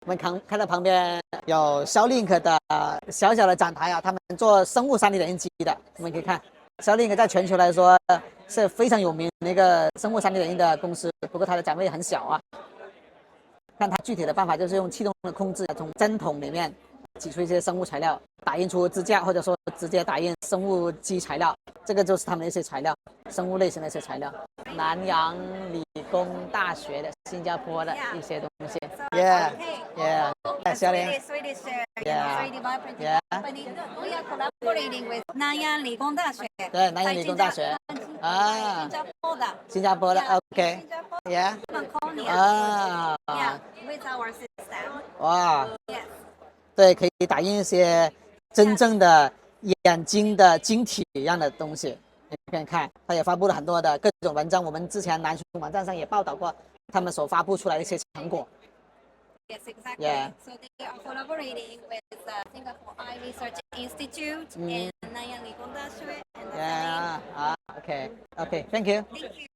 我们看到旁边有Cellink的小小的展台啊，他们做生物 3D 打印机的，我们可以看Cellink在全球来说是非常有名的一个生物 3D 打印的公司，不过它的展位很小啊。看它具体的办法就是用气动的控制，从针筒里面挤出一些生物材料，打印出支架，或者说直接打印生物基材料，这个就是他们的一些材料，生物类型的一些材料。南洋理工大学的新加坡的一些东西。Yeah, yeah. Cellink. Swedish, Yeah. 3D Bioprinted Yeah. company. We are collaborating with 南洋理工大学。对，南洋理工大学。啊。新加坡的。新加坡的 ，OK。新加坡。Yeah. Corneas. 啊。Yeah, with our system. 哇。Yes. 对，可以打印一些真正的眼睛的晶体一样的东西。你可以看，它也发布了很多的各种文章，我们之前南雄网站上也报道过他们所发布出来的一些成果。Yes, exactly. Yeah. So they are collaborating with the Singapore Eye Research Institute and Nanyang理工大学 and the Yeah. Okay. Okay. Thank you. Thank you.